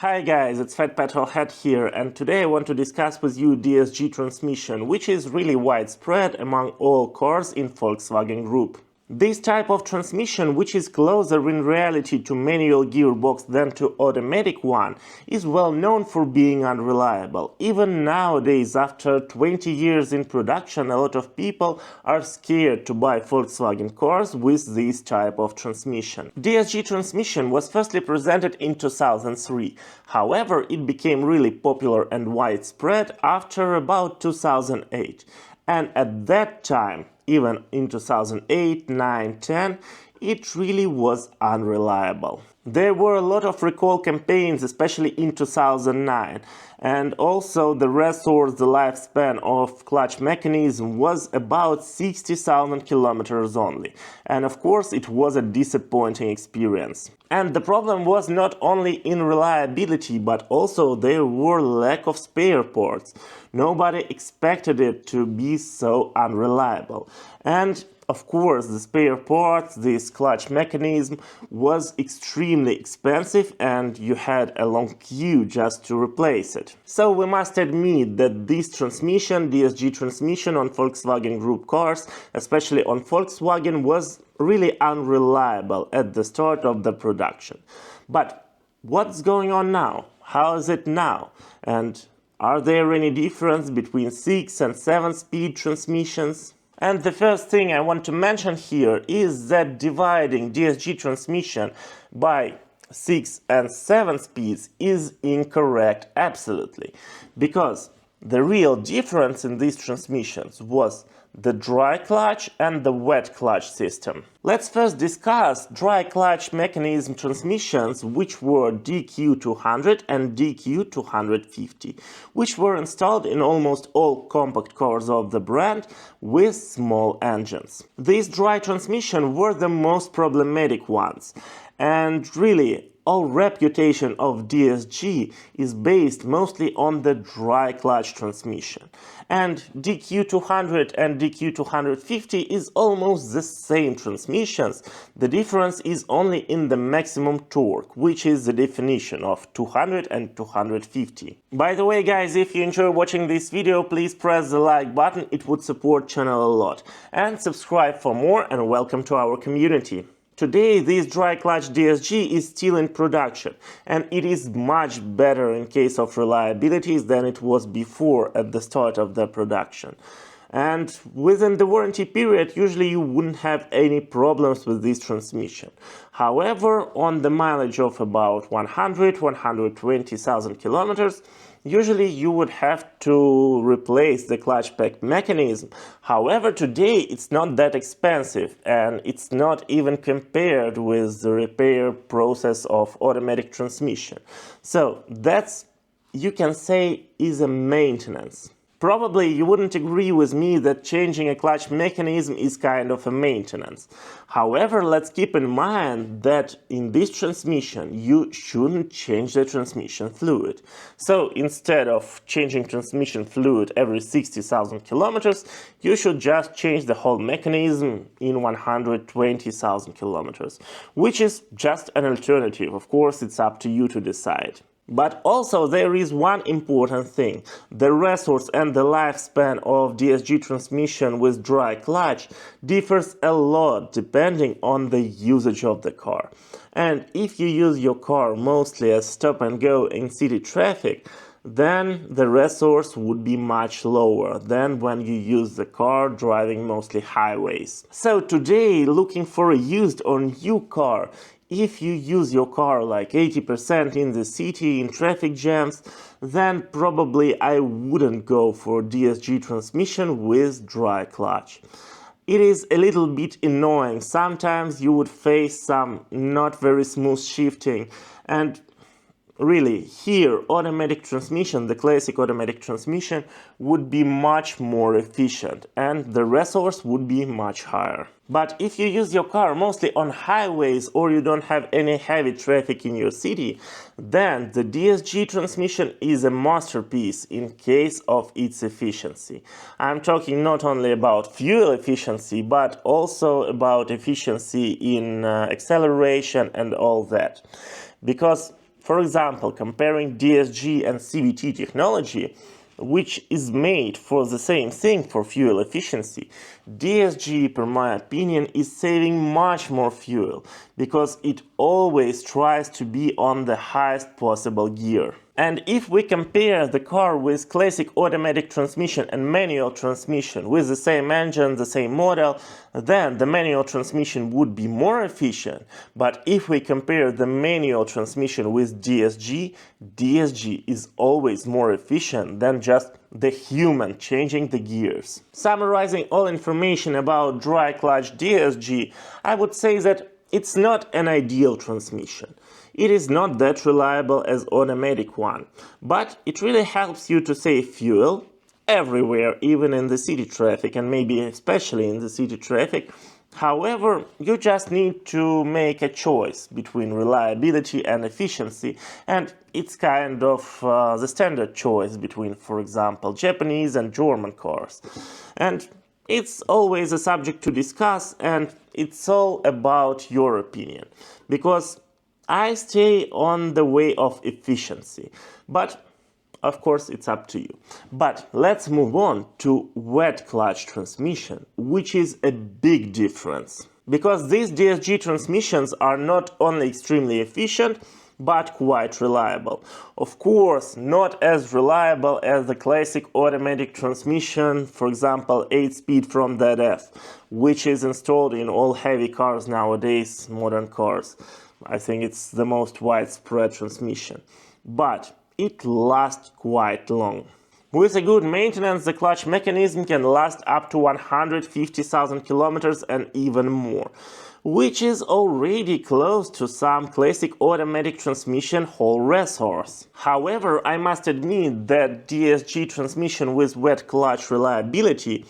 Hi guys, it's fatpetrolhead here, and today I want to discuss with you DSG transmission, which is really widespread among all cars in Volkswagen Group. This type of transmission, which is closer in reality to manual gearbox than to automatic one, is well known for being unreliable. Even nowadays, after 20 years in production, a lot of people are scared to buy Volkswagen cars with this type of transmission. DSG transmission was firstly presented in 2003. However, it became really popular and widespread after about 2008. And at that time, even in 2008, 9, 10, it really was unreliable. There were a lot of recall campaigns, especially in 2009, and also the resource, the lifespan of clutch mechanism was about 60,000 kilometers only, and of course it was a disappointing experience. And the problem was not only in reliability, but also there were lack of spare parts. Nobody expected it to be so unreliable. And of course, the spare parts, this clutch mechanism was extremely expensive and you had a long queue just to replace it. So we must admit that this transmission, DSG transmission on Volkswagen Group cars, especially on Volkswagen, was really unreliable at the start of the production. But what's going on now? How is it now? And are there any difference between 6 and 7-speed transmissions? And the first thing I want to mention here is that dividing DSG transmission by 6 and 7 speeds is incorrect absolutely, because the real difference in these transmissions was the dry clutch and the wet clutch system. Let's first discuss dry clutch mechanism transmissions, which were DQ200 and DQ250, which were installed in almost all compact cars of the brand with small engines. These dry transmissions were the most problematic ones, and really all reputation of DSG is based mostly on the dry clutch transmission. And DQ200 and DQ250 is almost the same transmissions. The difference is only in the maximum torque, which is the definition of 200 and 250. By the way guys, if you enjoy watching this video, please press the like button, it would support channel a lot. And subscribe for more, and welcome to our community. Today, this dry clutch DSG is still in production, and it is much better in case of reliability than it was before at the start of the production. And within the warranty period, usually you wouldn't have any problems with this transmission. However, on the mileage of about 100-120,000 kilometers, usually you would have to replace the clutch pack mechanism. However, today it's not that expensive, and it's not even compared with the repair process of automatic transmission. So that's, you can say, is a maintenance. Probably you wouldn't agree with me that changing a clutch mechanism is kind of a maintenance. However, let's keep in mind that in this transmission you shouldn't change the transmission fluid. So instead of changing transmission fluid every 60,000 kilometers, you should just change the whole mechanism in 120,000 kilometers, which is just an alternative. Of course, it's up to you to decide. But also there is one important thing. The resource and the lifespan of DSG transmission with dry clutch differs a lot depending on the usage of the car. And if you use your car mostly as stop and go in city traffic, then the resource would be much lower than when you use the car driving mostly highways. So today, looking for a used or new car, if you use your car like 80% in the city in traffic jams, then probably I wouldn't go for DSG transmission with dry clutch. It is a little bit annoying. Sometimes you would face some not very smooth shifting, and really, here, automatic transmission, the classic automatic transmission, would be much more efficient and the resource would be much higher. But if you use your car mostly on highways or you don't have any heavy traffic in your city, then the DSG transmission is a masterpiece in case of its efficiency. I'm talking not only about fuel efficiency, but also about efficiency in acceleration and all that. Because For example, comparing DSG and CVT technology, which is made for the same thing, for fuel efficiency, DSG, per my opinion, is saving much more fuel because it always tries to be on the highest possible gear. And if we compare the car with classic automatic transmission and manual transmission with the same engine, the same model, then the manual transmission would be more efficient. But if we compare the manual transmission with DSG, DSG is always more efficient than just the human changing the gears. Summarizing all information about dry clutch DSG, I would say that it's not an ideal transmission. It is not that reliable as automatic one, but it really helps you to save fuel everywhere, even in the city traffic, and maybe especially in the city traffic. However, you just need to make a choice between reliability and efficiency, and it's kind of the standard choice between, for example, Japanese and German cars. And it's always a subject to discuss, and it's all about your opinion, because I stay on the way of efficiency, but of course it's up to you. But let's move on to wet clutch transmission, which is a big difference, because these DSG transmissions are not only extremely efficient, but quite reliable. Of course, not as reliable as the classic automatic transmission, for example 8-speed from ZF, which is installed in all heavy cars nowadays, modern cars. I think it's the most widespread transmission. But it lasts quite long. With a good maintenance, the clutch mechanism can last up to 150,000 kilometers and even more, which is already close to some classic automatic transmission whole resource. However, I must admit that DSG transmission with wet clutch reliability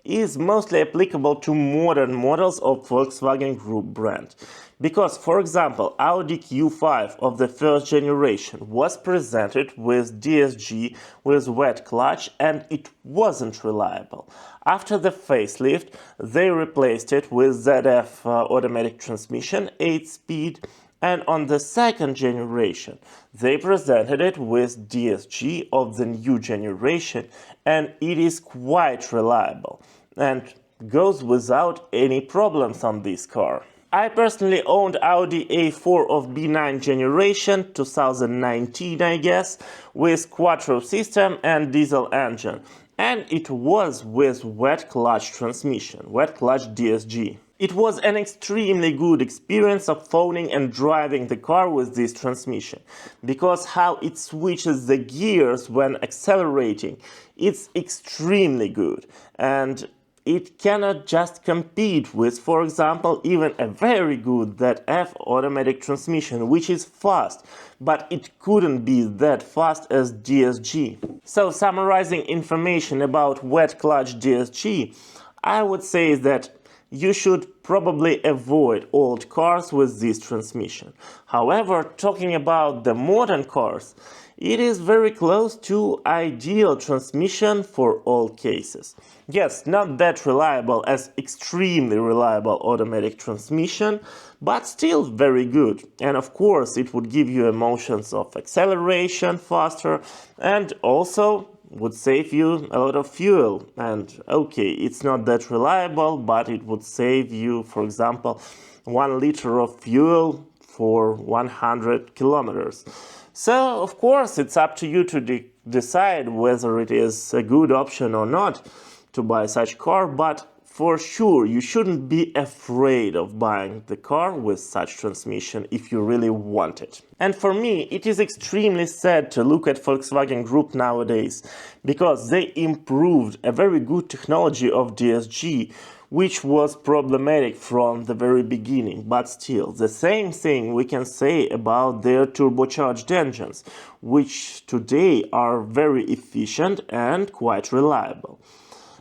is mostly applicable to modern models of Volkswagen Group brand. Because, for example, Audi Q5 of the first generation was presented with DSG with wet clutch and it wasn't reliable. After the facelift, they replaced it with ZF automatic transmission, 8-speed, and on the second generation, they presented it with DSG of the new generation, and it is quite reliable and goes without any problems on this car. I personally owned Audi A4 of B9 generation, 2019 I guess, with quattro system and diesel engine, and it was with wet clutch transmission, wet clutch DSG. It was an extremely good experience of owning and driving the car with this transmission, because how it switches the gears when accelerating, it's extremely good, and it cannot just compete with, for example, even a very good ZF automatic transmission, which is fast, but it couldn't be that fast as DSG. So, summarizing information about wet clutch DSG, I would say that you should probably avoid old cars with this transmission. However, talking about the modern cars, it is very close to ideal transmission for all cases. Yes, not that reliable as extremely reliable automatic transmission, but still very good. And of course, it would give you emotions of acceleration faster and also would save you a lot of fuel. And okay, it's not that reliable, but it would save you, for example, 1 liter of fuel for 100 kilometers. So, of course, it's up to you to decide whether it is a good option or not to buy such car, but for sure you shouldn't be afraid of buying the car with such transmission if you really want it. And for me, it is extremely sad to look at Volkswagen Group nowadays, because they improved a very good technology of DSG, which was problematic from the very beginning, but still, the same thing we can say about their turbocharged engines, which today are very efficient and quite reliable.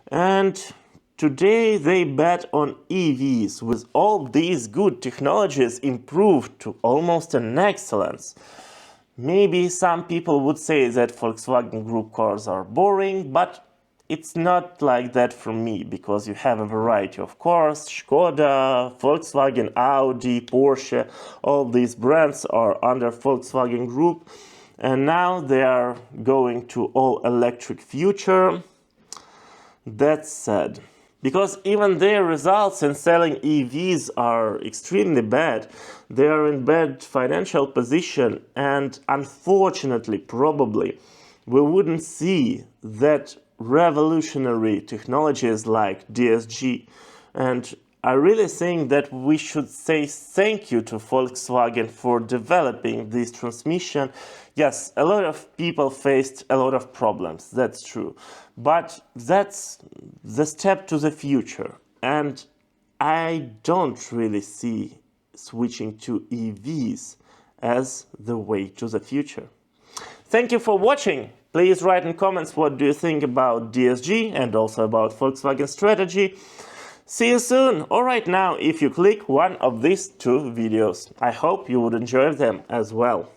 And today they bet on EVs with all these good technologies improved to almost an excellence. Maybe some people would say that Volkswagen Group cars are boring, but it's not like that for me, because you have a variety of cars: Skoda, Volkswagen, Audi, Porsche. All these brands are under Volkswagen Group, and now they are going to all electric future. That's sad, because even their results in selling EVs are extremely bad. They are in bad financial position, and unfortunately, probably, we wouldn't see that revolutionary technologies like DSG. And I really think that we should say thank you to Volkswagen for developing this transmission. Yes, a lot of people faced a lot of problems, that's true. But that's the step to the future. And I don't really see switching to EVs as the way to the future. Thank you for watching. Please write in comments what do you think about DSG and also about Volkswagen strategy. See you soon, or right now if you click one of these two videos. I hope you would enjoy them as well.